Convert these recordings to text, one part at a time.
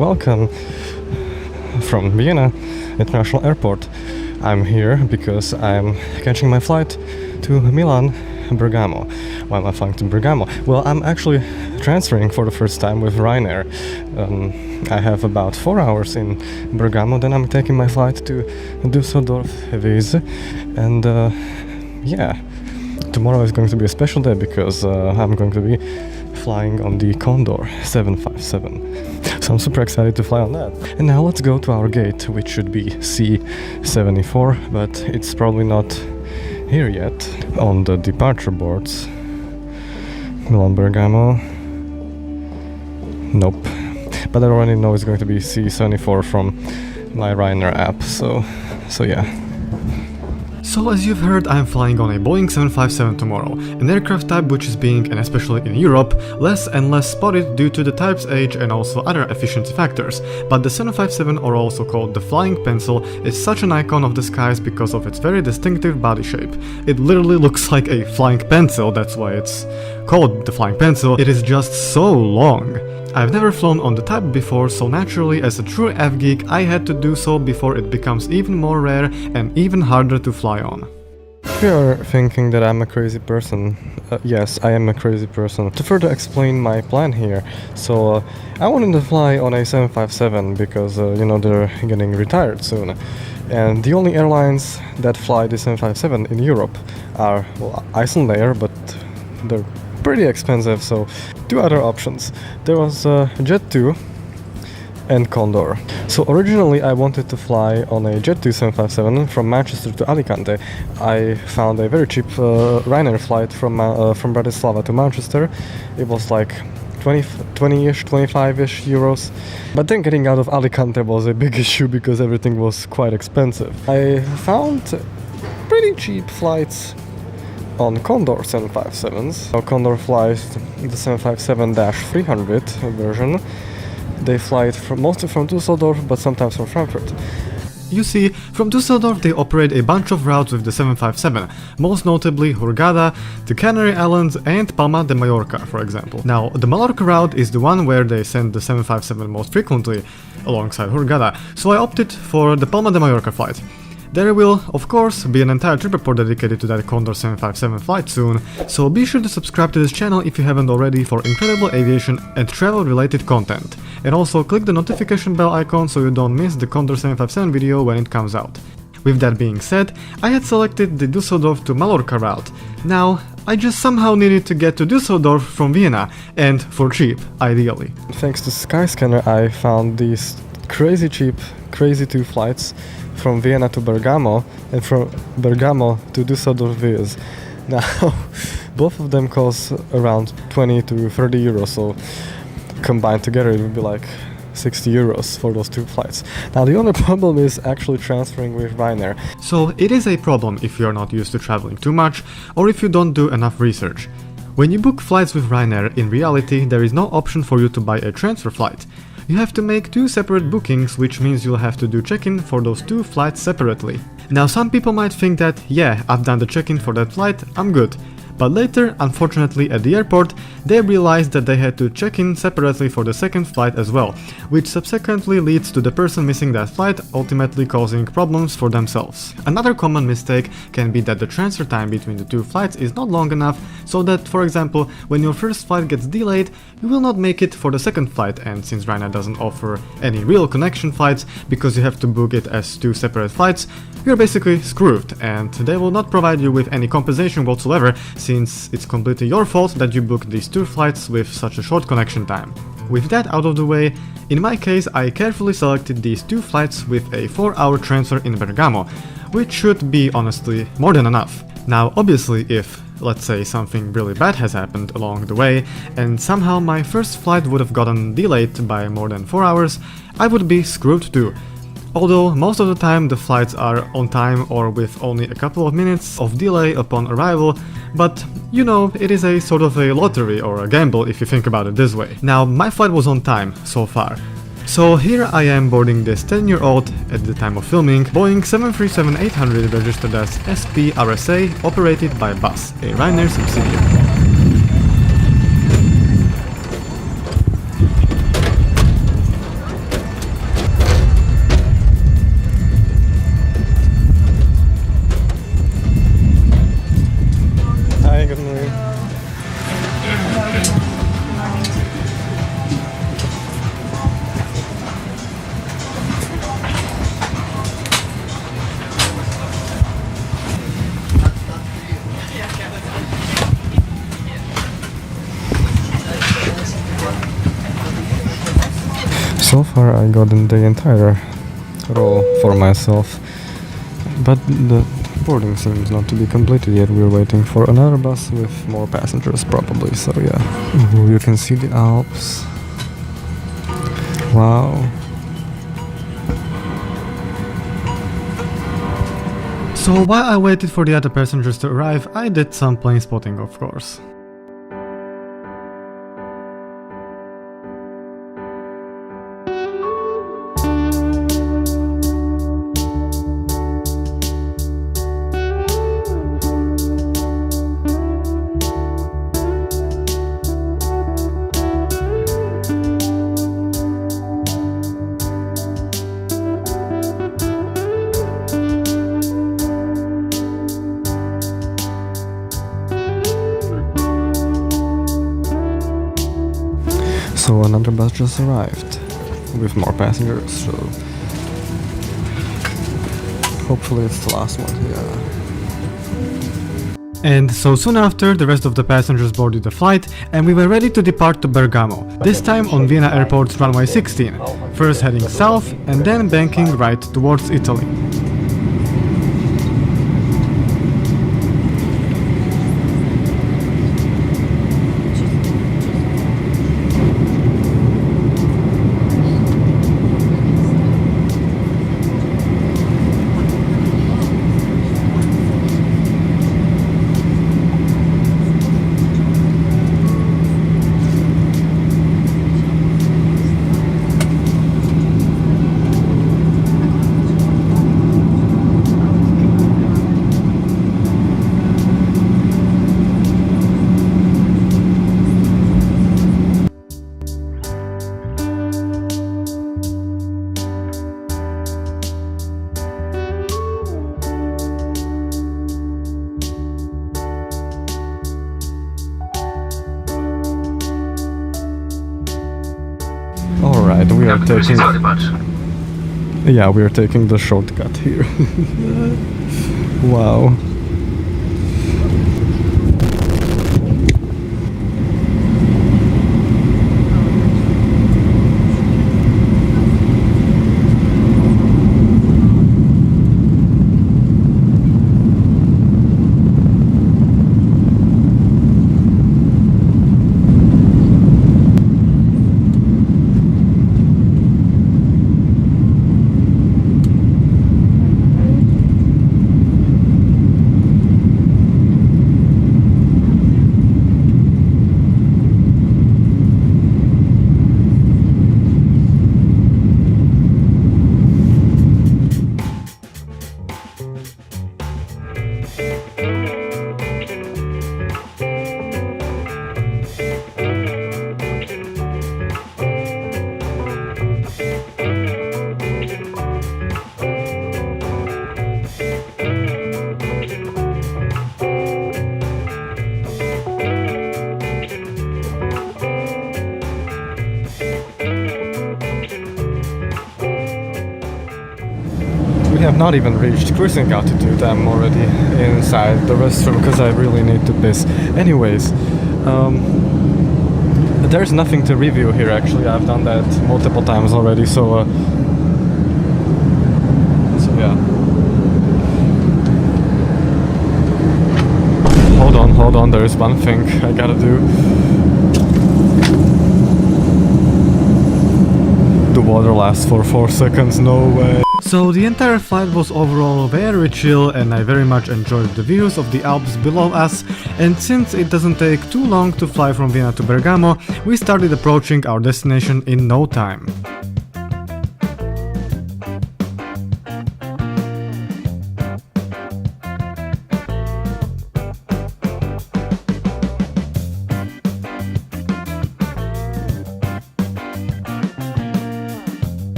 welcome from Vienna International Airport. I'm here because I'm catching my flight to Milan Bergamo. Why am I flying to Bergamo? Well, I'm actually transferring for the first time with Ryanair. I have about 4 hours in Bergamo, then I'm taking my flight to Dusseldorf Weeze, and yeah, tomorrow is going to be a special day because I'm going to be flying on the Condor 757. So I'm super excited to fly on that. And now let's go to our gate, which should be C74, but it's probably not here yet. On the departure boards, Milan Bergamo, nope. But I already know it's going to be C74 from my Ryanair app, so yeah. So as you've heard, I'm flying on a Boeing 757 tomorrow, an aircraft type which is being, and especially in Europe, less and less spotted due to the type's age and also other efficiency factors. But the 757, or also called the Flying Pencil, is such an icon of the skies because of its very distinctive body shape. It literally looks like a flying pencil, that's why it's called the Flying Pencil. It is just so long. I've never flown on the type before, so naturally, as a true F-geek, I had to do so before it becomes even more rare and even harder to fly on. If you're thinking that I'm a crazy person, yes, I am a crazy person. To further explain my plan here, so I wanted to fly on a 757 because, you know, they're getting retired soon. And the only airlines that fly the 757 in Europe are, well, Icelandair, but they're pretty expensive, so two other options. There was Jet2 and Condor. So originally I wanted to fly on a Jet2 757 from Manchester to Alicante. I found a very cheap Ryanair flight from Bratislava to Manchester. It was like 20-ish, 25-ish euros. But then getting out of Alicante was a big issue because everything was quite expensive. I found pretty cheap flights on Condor 757s. Now Condor flies the 757-300 version. They fly it mostly from Dusseldorf, but sometimes from Frankfurt. You see, from Dusseldorf they operate a bunch of routes with the 757, most notably Hurghada, the Canary Islands and Palma de Mallorca, for example. Now, the Mallorca route is the one where they send the 757 most frequently, alongside Hurghada, so I opted for the Palma de Mallorca flight. There will, of course, be an entire Tripreport dedicated to that Condor 757 flight soon, so be sure to subscribe to this channel if you haven't already for incredible aviation and travel related content. And also click the notification bell icon so you don't miss the Condor 757 video when it comes out. With that being said, I had selected the Dusseldorf to Mallorca route. Now, I just somehow needed to get to Dusseldorf from Vienna, and for cheap, ideally. Thanks to Skyscanner I found these crazy cheap, crazy two flights from Vienna to Bergamo and from Bergamo to Dusseldorf Weeze. Now, both of them cost around 20 to 30 euros, so combined together it would be like 60 euros for those two flights. Now, the only problem is actually transferring with Ryanair. So it is a problem if you're not used to traveling too much or if you don't do enough research. When you book flights with Ryanair, in reality there is no option for you to buy a transfer flight. You have to make two separate bookings, which means you'll have to do check-in for those two flights separately. Now, some people might think that, yeah, I've done the check-in for that flight, I'm good. But later, unfortunately at the airport, they realized that they had to check in separately for the second flight as well, which subsequently leads to the person missing that flight ultimately causing problems for themselves. Another common mistake can be that the transfer time between the two flights is not long enough, so that, for example, when your first flight gets delayed, you will not make it for the second flight, and since Ryanair doesn't offer any real connection flights because you have to book it as two separate flights, you're basically screwed, and they will not provide you with any compensation whatsoever, since it's completely your fault that you booked these two flights with such a short connection time. With that out of the way, in my case I carefully selected these two flights with a 4-hour transfer in Bergamo, which should be honestly more than enough. Now, obviously, if, let's say, something really bad has happened along the way, and somehow my first flight would have gotten delayed by more than 4 hours, I would be screwed too. Although most of the time the flights are on time or with only a couple of minutes of delay upon arrival, but you know, it is a sort of a lottery or a gamble if you think about it this way. Now, my flight was on time so far. So here I am boarding this 10-year-old, at the time of filming, Boeing 737-800 registered as SP-RSA, operated by BUS, a Ryanair subsidiary. So far I got in the entire row for myself, but the boarding seems not to be completed yet. We're waiting for another bus with more passengers probably, so yeah. Ooh, you can see the Alps. Wow. So while I waited for the other passengers to arrive, I did some plane spotting, of course. So another bus just arrived with more passengers, so hopefully it's the last one, yeah. And so soon after, the rest of the passengers boarded the flight and we were ready to depart to Bergamo, this time on Vienna Airport's runway 16, first heading south and then banking right towards Italy. Alright, we are taking... Yeah, we are taking the shortcut here. Wow. We have not even reached cruising altitude. I'm already inside the restroom because I really need to piss. Anyways, there's nothing to review here actually. I've done that multiple times already, so yeah. Hold on, there is one thing I gotta do. The water lasts for 4 seconds, no way. So the entire flight was overall very chill and I very much enjoyed the views of the Alps below us, and since it doesn't take too long to fly from Vienna to Bergamo, we started approaching our destination in no time.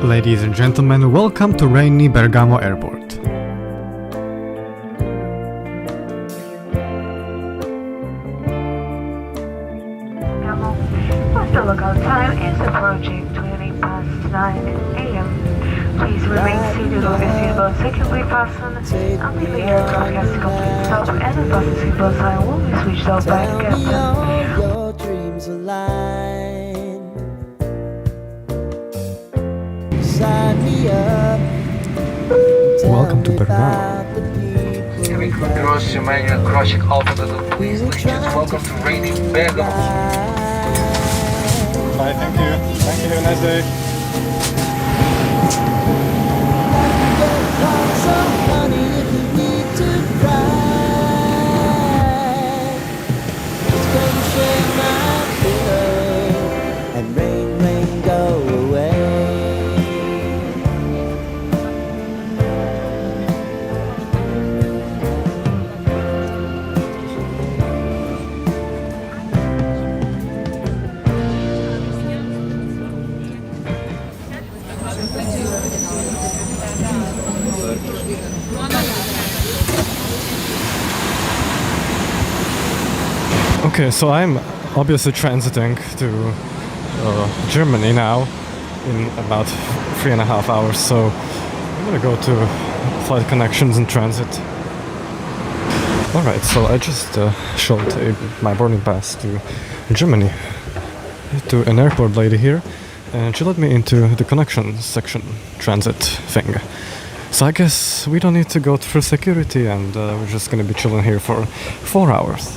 Ladies and gentlemen, welcome to rainy Bergamo Airport. The local time is approaching 20 past 9 a.m. Please remain seated with your seatbelt securely fastened until the aircraft has complete stop and the fasten seatbelt sign will be switched off by the captain. Your dreams align. Sign me up. Welcome to Bergamo. Cross Romania, crossing Alphabet, please legends. Welcome to rainy Bergamo. Bye, thank you. Thank you, have a nice day. And rain, rain, go away. Okay, so I'm obviously transiting to Germany now in about 3.5 hours, so I'm gonna go to flight connections and transit. Alright, so I just showed my boarding pass to Germany to an airport lady here, and she let me into the connection section transit thing. So I guess we don't need to go through security, and we're just gonna be chilling here for 4 hours.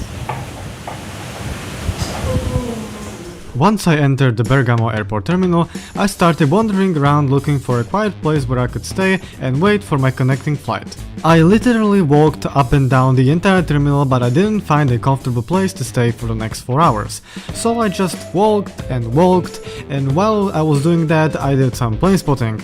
Once I entered the Bergamo Airport terminal, I started wandering around looking for a quiet place where I could stay and wait for my connecting flight. I literally walked up and down the entire terminal, but I didn't find a comfortable place to stay for the next 4 hours. So I just walked, and while I was doing that, I did some plane spotting.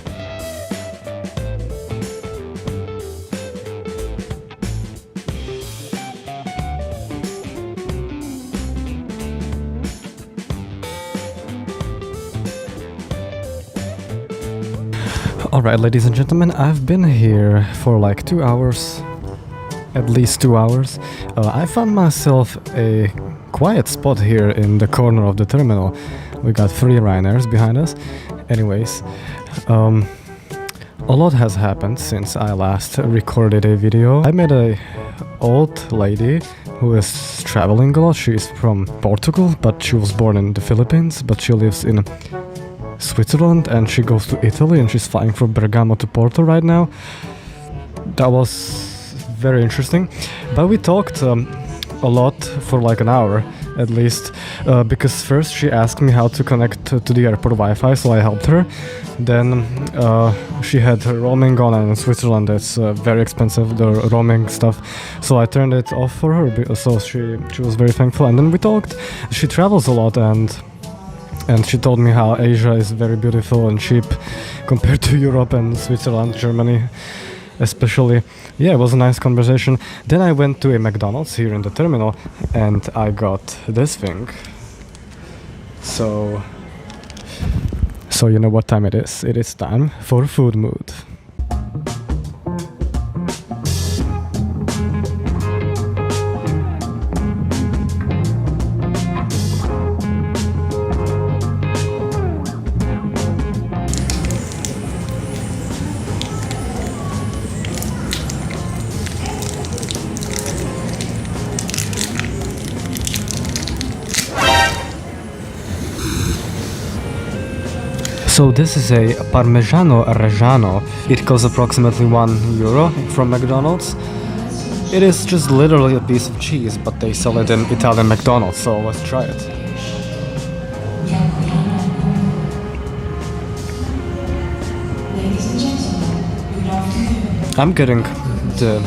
Alright, ladies and gentlemen, I've been here for like 2 hours, at least 2 hours. I found myself a quiet spot here in the corner of the terminal. We got 3 Ryanairs behind us. Anyways, a lot has happened since I last recorded a video. I met a old lady who is traveling a lot. She's from Portugal, but she was born in the Philippines, but she lives in Switzerland, and she goes to Italy, and she's flying from Bergamo to Porto right now. That was very interesting, but we talked a lot for like an hour at least, because first she asked me how to connect to the airport Wi-Fi, so I helped her. Then she had her roaming on, and in Switzerland it's very expensive, the roaming stuff, so I turned it off for her, so she was very thankful. And then we talked. She travels a lot, and she told me how Asia is very beautiful and cheap compared to Europe and Switzerland, Germany especially. Yeah, it was a nice conversation. Then I went to a McDonald's here in the terminal, and I got this thing. So you know what time it is. It is time for food mood. So this is a Parmigiano Reggiano. It costs approximately €1 from McDonald's. It is just literally a piece of cheese, but they sell it in Italian McDonald's, so let's try it. I'm getting the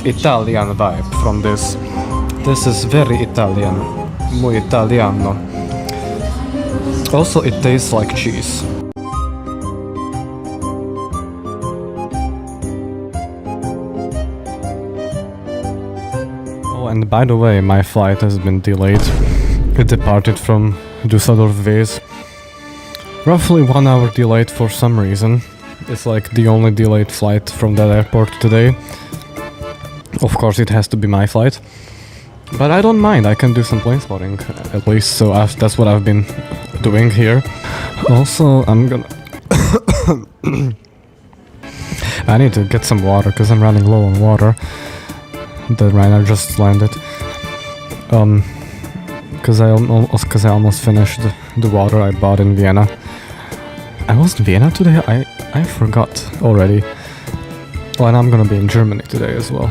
Italian vibe from this. This is very Italian, muy italiano. Also, it tastes like cheese. And by the way, my flight has been delayed. It departed from Dusseldorf Weeze. roughly 1 hour delayed for some reason. It's like the only delayed flight from that airport today. Of course it has to be my flight. But I don't mind, I can do some plane spotting at least, so that's what I've been doing here. Also, I'm gonna... I need to get some water, because I'm running low on water. The Ryanair just landed. Because I almost finished the water I bought in Vienna. I was in Vienna today? I forgot already. Well, and I'm gonna be in Germany today as well.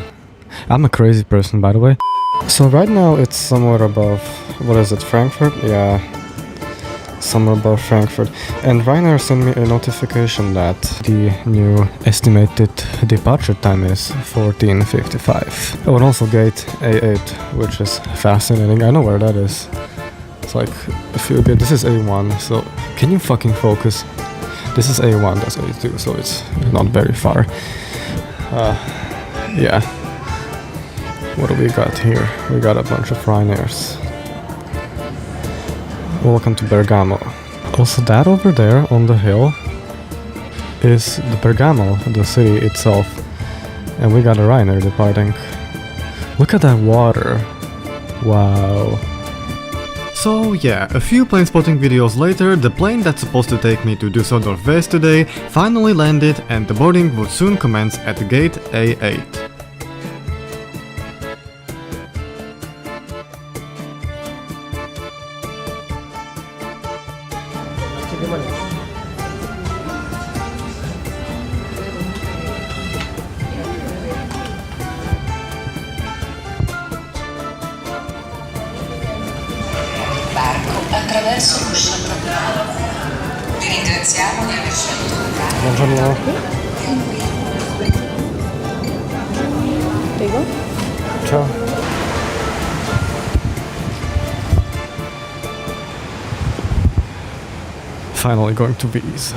I'm a crazy person, by the way. So right now it's somewhere above, what is it, Frankfurt? Yeah, somewhere above Frankfurt. And Ryanair sent me a notification that the new estimated departure time is 14:55. Oh, and also gate A8, which is fascinating. I know where that is. It's like a few bit. This is A1, so can you fucking focus? This is A1, that's A2, so it's not very far. Yeah. What do we got here? We got a bunch of Ryanairs. Welcome to Bergamo. Also, that over there on the hill is the Bergamo, the city itself. And we got a Ryanair departing. Look at that water. Wow. So yeah, a few plane spotting videos later, the plane that's supposed to take me to Dusseldorf Weeze today finally landed, and the boarding would soon commence at gate A8. Attraverso l'uscita programmata. Vi ringraziamo di aver scelto un radio. Buongiorno. Prego. Ciao. Finally going to Weeze.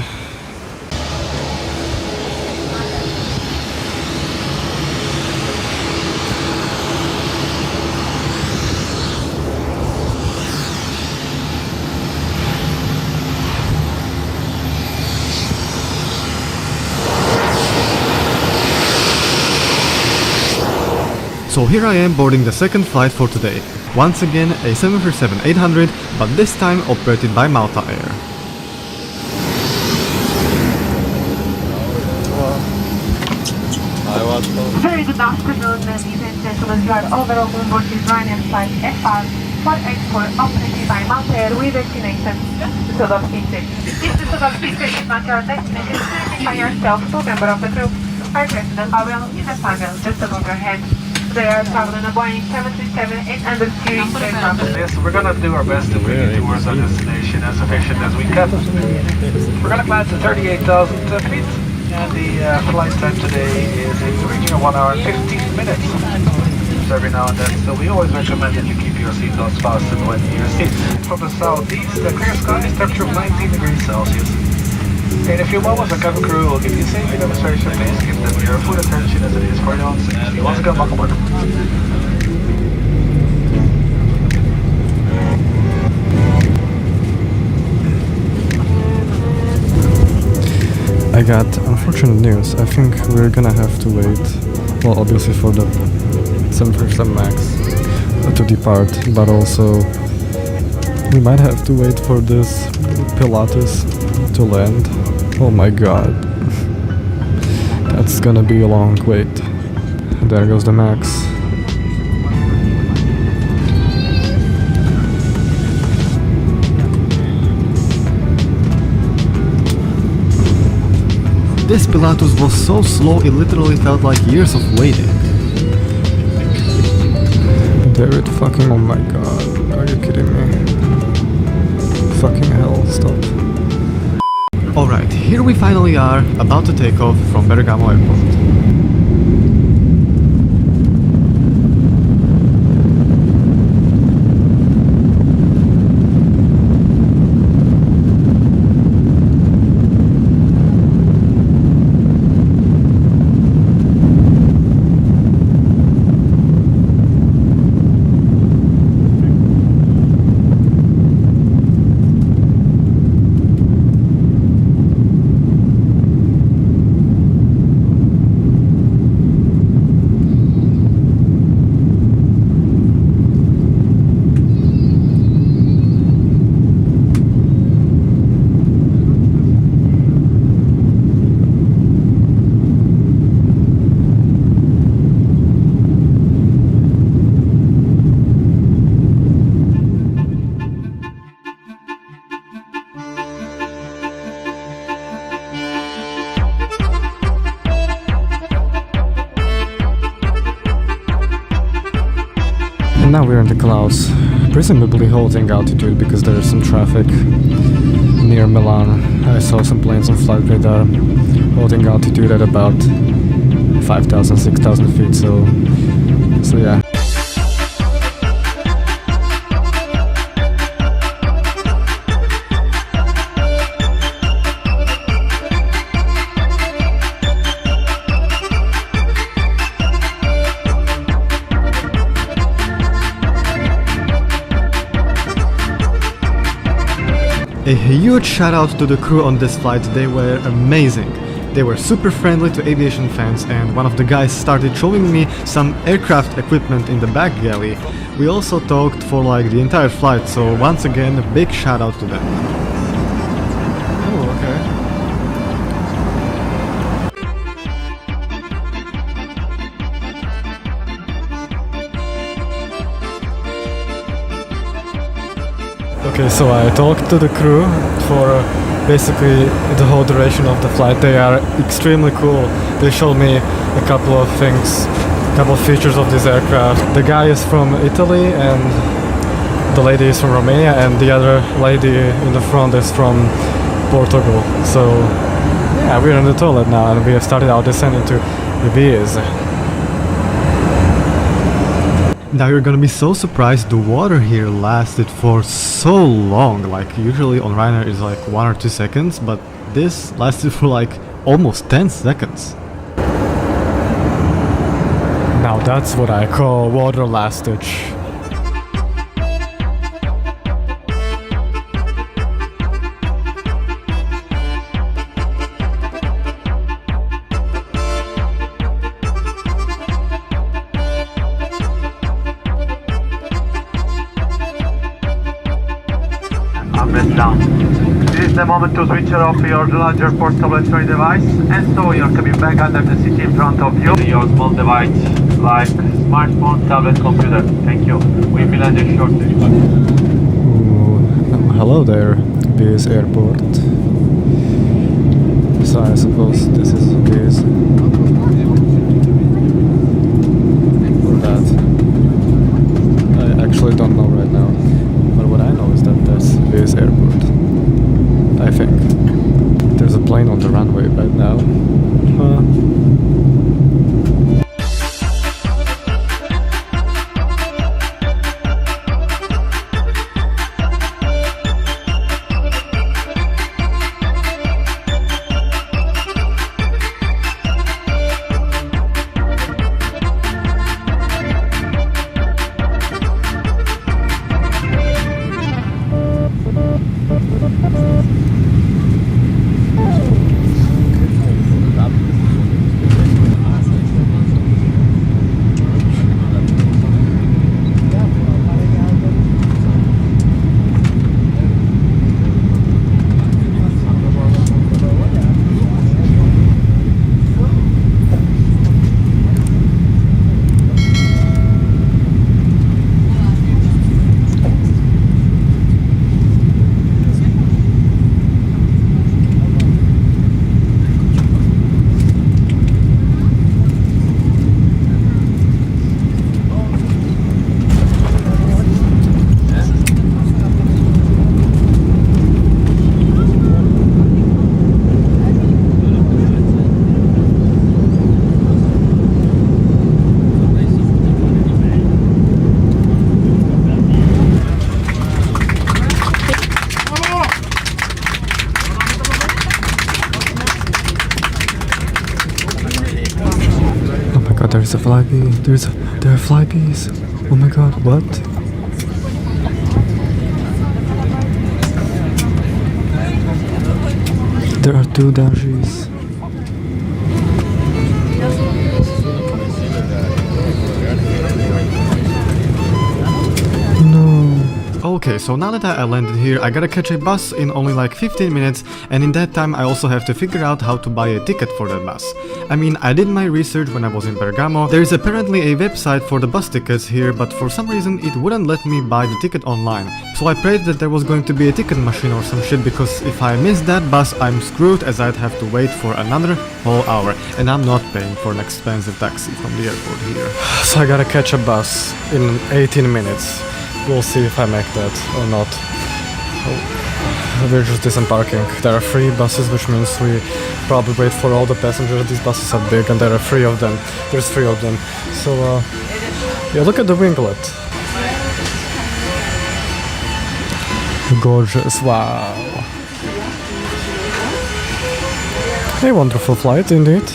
So here I am boarding the second flight for today. Once again a 737-800, but this time operated by Malta Air. Very good afternoon, ladies and gentlemen. You are overall on board this Ryanair flight FR-184 operated by Malta Air with destination Dusseldorf Weeze. This Dusseldorf Weeze is not your destination. Please by yourself, two members of the crew. Our President Pavel in the panel just above your head. They are traveling a Boeing 737-800 series aircraft. Yes, we're gonna do our best to bring you towards our destination as efficient as we can. We're gonna climb to 38,000 feet, and the flight time today is in the region of 1 hour and 15 minutes. So every now and then, so we always recommend that you keep your seatbelts fastened when you're seated. From the southeast, the clear skies, temperature of 19 degrees Celsius. In a few moments, the cabin crew will give you a safety demonstration. Please give them your full attention as it is for your own safety. Once again, welcome aboard. I got unfortunate news. I think we're gonna have to wait, well, obviously for the 737 MAX to depart, but also we might have to wait for this Pilates to land. Oh my god. That's gonna be a long wait. There goes the MAX. This Pilatus was so slow it literally felt like years of waiting. David, fucking, oh my god. Are you kidding me? Fucking hell, stop. Alright, here we finally are, about to take off from Bergamo Airport. And now we're in the clouds, presumably holding altitude because there is some traffic near Milan. I saw some planes on flight radar holding altitude at about 5,000, 6,000 feet, so yeah. A huge shout out to the crew on this flight, they were amazing. They were super friendly to aviation fans, and one of the guys started showing me some aircraft equipment in the back galley. We also talked for like the entire flight, so once again a big shout out to them. Oh, okay. Okay, so I talked to the crew for basically the whole duration of the flight. They are extremely cool. They showed me a couple of things, a couple of features of this aircraft. The guy is from Italy and the lady is from Romania, and the other lady in the front is from Portugal. So yeah, we're in the toilet now and we have started our descent into the Weeze. Now you're gonna be so surprised, the water here lasted for so long. Like usually on Ryanair is like 1 or 2 seconds, but this lasted for like almost 10 seconds. Now that's what I call water lastage. Down. This is the moment to switch off your larger portable electronic device and store your cabin bag under the seat in front of you. Your small device like smartphone, tablet, computer. Thank you. We will end it shortly. Hello there, Weeze Airport. So I suppose this is Weeze. Or that. I actually don't know right now. But what I know is that that's Weeze Airport. I think. There's a plane on the runway right now. There's a Flybes. There are Flybes. Oh my god, what? There are 2 dashes. Okay, so now that I landed here, I gotta catch a bus in only like 15 minutes, and in that time I also have to figure out how to buy a ticket for that bus. I mean, I did my research when I was in Bergamo. There is apparently a website for the bus tickets here, but for some reason it wouldn't let me buy the ticket online. So I prayed that there was going to be a ticket machine or some shit, because if I miss that bus, I'm screwed, as I'd have to wait for another whole hour, and I'm not paying for an expensive taxi from the airport here. So I gotta catch a bus in 18 minutes. We'll see if I make that or not. We're just disembarking. There are 3 buses, which means we probably wait for all the passengers. These buses are big and there are 3 of them. There's 3 of them. So, yeah, look at the winglet. Gorgeous, wow. A wonderful flight, indeed.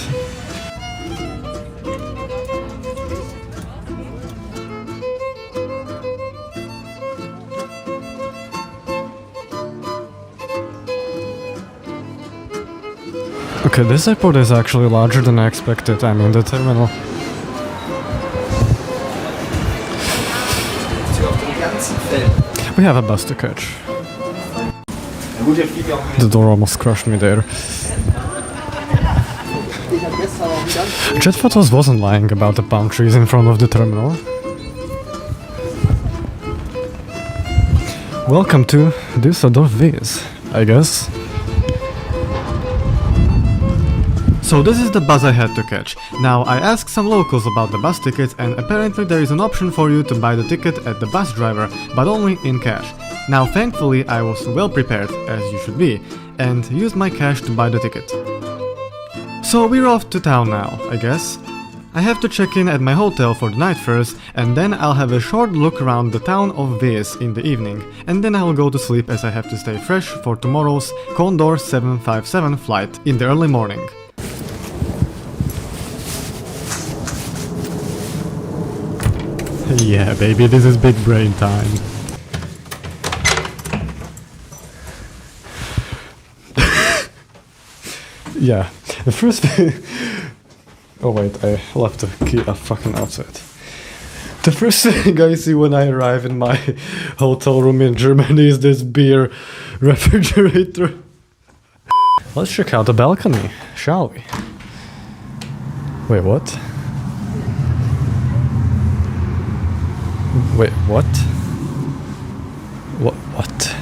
Okay, this airport is actually larger than I expected. I mean, the terminal. We have a bus to catch. The door almost crushed me there. Jet Photos wasn't lying about the palm trees in front of the terminal. Welcome to Dusseldorf Weeze, I guess. So this is the bus I had to catch. Now I asked some locals about the bus tickets, and apparently there is an option for you to buy the ticket at the bus driver, but only in cash. Now thankfully I was well prepared, as you should be, and used my cash to buy the ticket. So we're off to town now, I guess. I have to check in at my hotel for the night first, and then I'll have a short look around the town of Weeze in the evening, and then I'll go to sleep, as I have to stay fresh for tomorrow's Condor 757 flight in the early morning. Yeah, baby, this is big brain time. Yeah, the first thing... Oh wait, I left the key up fucking outside. The first thing I see when I arrive in my hotel room in Germany is this beer refrigerator. Let's check out the balcony, shall we? Wait, what? Wait, what? What?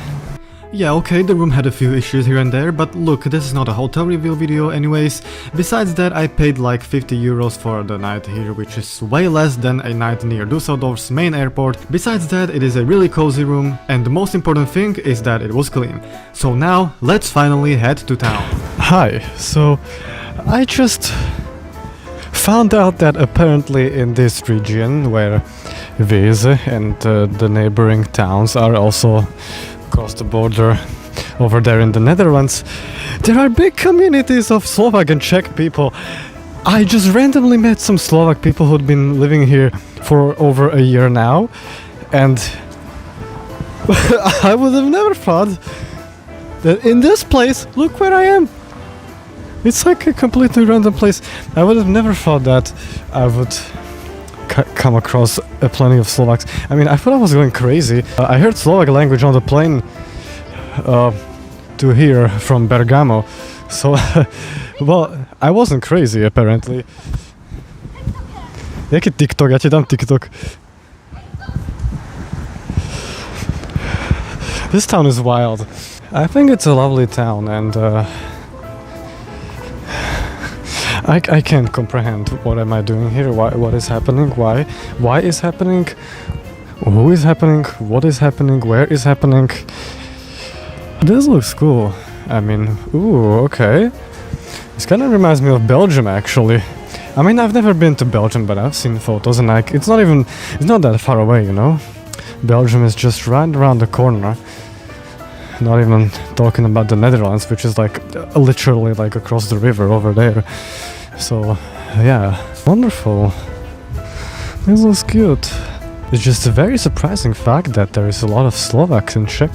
Yeah, okay, the room had a few issues here and there, but look, this is not a hotel review video anyways. Besides that, I paid like 50 euros for the night here, which is way less than a night near Dusseldorf's main airport. Besides that, it is a really cozy room, and the most important thing is that it was clean. So now, let's finally head to town. Hi, so I just found out that apparently in this region, where Weeze and the neighboring towns are also across the border over there in the Netherlands, there are big communities of Slovak and Czech people. I just randomly met some Slovak people who'd been living here for over a year now, and I would have never thought that in this place, look where I am. It's like a completely random place. I would have never thought that I would come across plenty of Slovaks. I mean, I thought I was going crazy. I heard Slovak language on the plane to here from Bergamo. So, well, I wasn't crazy apparently. Jaký TikTok? Ja ti dám TikTok. This town is wild. I think it's a lovely town, and I can't comprehend what am I doing here, what is happening, why is happening, who is happening, what is happening, where is happening. This looks cool. I mean, ooh, okay. This kind of reminds me of Belgium, actually. I mean, I've never been to Belgium, but I've seen photos, and like, it's not that far away, you know? Belgium is just right around the corner. Not even talking about the Netherlands, which is like literally like across the river over there. So, yeah, wonderful. This looks cute. It's just a very surprising fact that there is a lot of Slovaks and Czech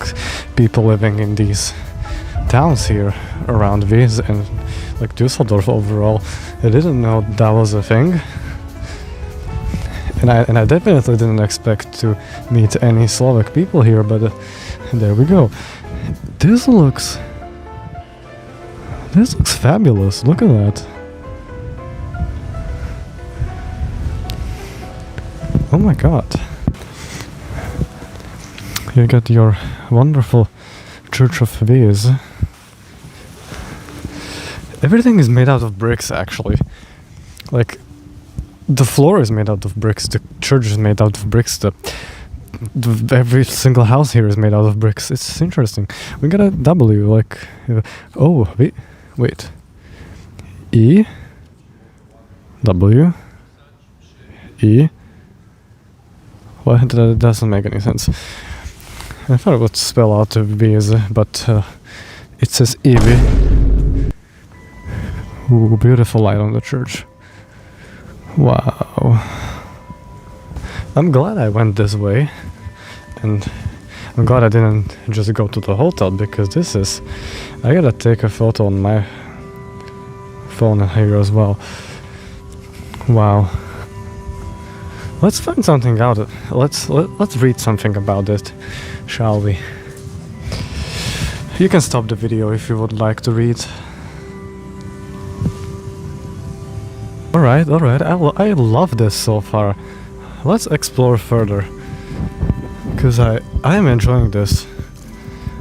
people living in these towns here around Weeze and like Dusseldorf overall. I didn't know that was a thing. And I definitely didn't expect to meet any Slovak people here, but there we go. This looks fabulous. Look at that. Oh my god. You got your wonderful Church of Weeze. Everything is made out of bricks, actually. Like, the floor is made out of bricks, the church is made out of bricks, every single house here is made out of bricks. It's interesting. We got a W, like... oh, wait. E... W... E... Well, that doesn't make any sense. I thought it would spell out Weeze, but it says Evi. Ooh, beautiful light on the church. Wow. I'm glad I went this way, and I'm glad I didn't just go to the hotel, because this is... I gotta take a photo on my phone here as well. Wow. Let's find something out. Let's read something about it, shall we? You can stop the video if you would like to read. Alright, I love this so far. Let's explore further, because I am enjoying this.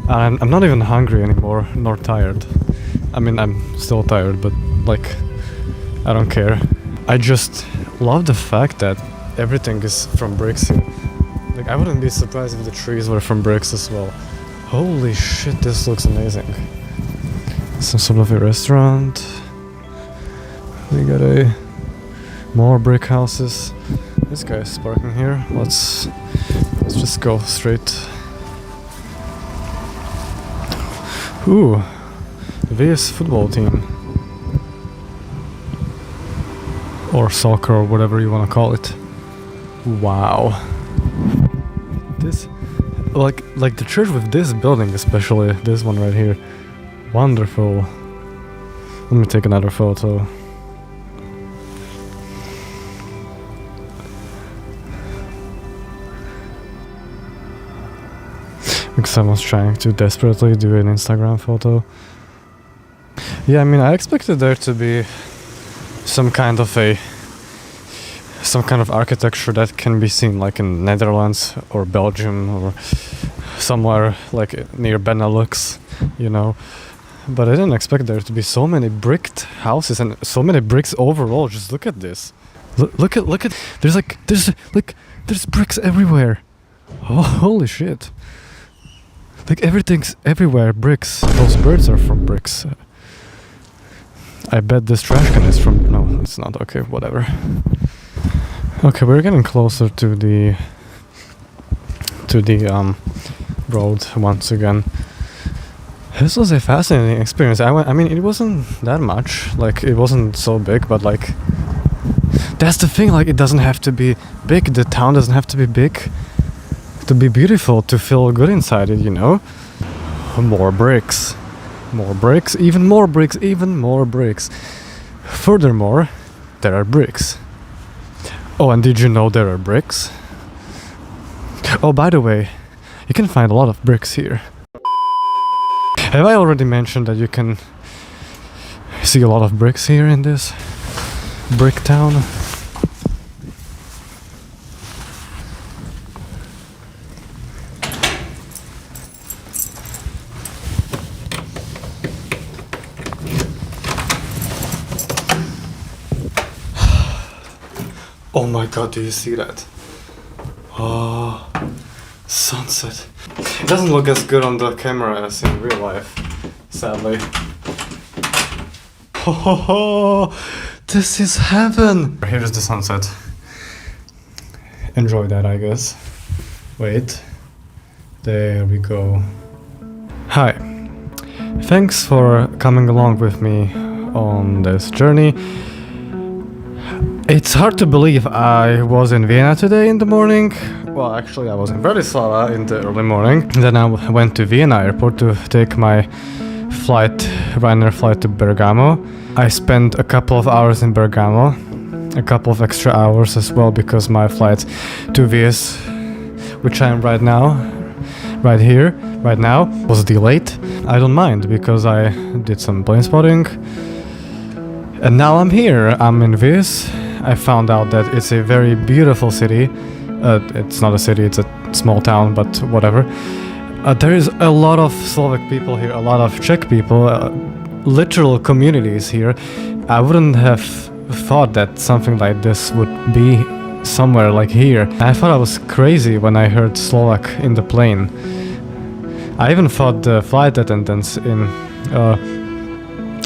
I'm not even hungry anymore, nor tired. I mean, I'm still tired, but like, I don't care. I just love the fact that everything is from bricks here. Like, I wouldn't be surprised if the trees were from bricks as well. Holy shit, this looks amazing. Some sort of a restaurant. We got more brick houses. This guy is parking here. Let's just go straight. Ooh, the VS football team. Or soccer, or whatever you want to call it. Wow. This, like the church with this building, especially this one right here. Wonderful. Let me take another photo. Because I was trying to desperately do an Instagram photo. Yeah, I mean, I expected there to be some kind of architecture that can be seen like in Netherlands or Belgium or somewhere like near Benelux, you know. But I didn't expect there to be so many bricked houses and so many bricks overall. Just look at this. Look at there's bricks everywhere. Oh, holy shit. Like, everything's everywhere, bricks. Those birds are from bricks. I bet this trash can is from... No, it's not. Okay, whatever. Okay, we're getting closer to the road once again. This was a fascinating experience. I mean, it wasn't that much. Like, it wasn't so big, but like... That's the thing, like, it doesn't have to be big. The town doesn't have to be big to be beautiful, to feel good inside it, you know? More bricks. More bricks, even more bricks, even more bricks. Furthermore, there are bricks. Oh, and did you know there are bricks? Oh, by the way, you can find a lot of bricks here. Have I already mentioned that you can see a lot of bricks here in this brick town? Oh my god, do you see that? Oh, sunset. It doesn't look as good on the camera as in real life, sadly. Ho ho ho! This is heaven! Here's the sunset. Enjoy that, I guess. Wait. There we go. Hi. Thanks for coming along with me on this journey. It's hard to believe I was in Vienna today in the morning. Well, actually I was in Bratislava in the early morning. Then I went to Vienna Airport to take my Ryanair flight to Bergamo. I spent a couple of hours in Bergamo. a couple of extra hours as well because my flight to Vies, which I am right now, was delayed. I don't mind because I did some plane spotting. And now I'm here. I'm in Vies. I found out that it's a very beautiful city. It's not a city, it's a small town, but whatever. There is a lot of Slovak people here, a lot of Czech people, literal communities here. I wouldn't have thought that something like this would be somewhere like here. I thought I was crazy when I heard Slovak in the plane. I even thought the flight attendants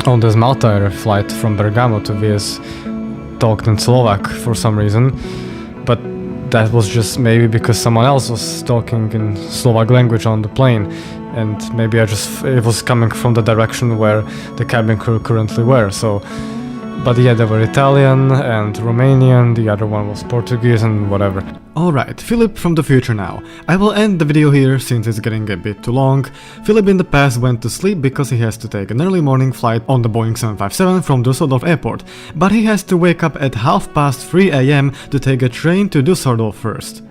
on this Malta flight from Bergamo to Vies talked in Slovak for some reason, but that was just maybe because someone else was talking in Slovak language on the plane, and maybe it was coming from the direction where the cabin crew currently were. So, but yeah, they were Italian and Romanian, the other one was Portuguese and whatever. Alright, Philip from the future now. I will end the video here since it's getting a bit too long. Philip in the past went to sleep because he has to take an early morning flight on the Boeing 757 from Dusseldorf Airport, but he has to wake up at 3:30 AM to take a train to Dusseldorf first.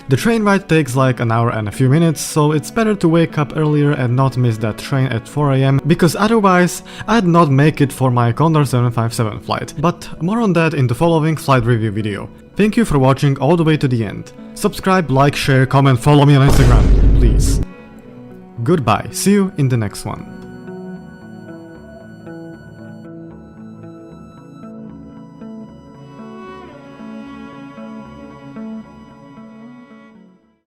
The train ride takes like an hour and a few minutes, so it's better to wake up earlier and not miss that train at 4 AM, because otherwise I'd not make it for my Condor 757 flight. But more on that in the following flight review video. Thank you for watching all the way to the end. Subscribe, like, share, comment, follow me on Instagram, please. Goodbye, see you in the next one.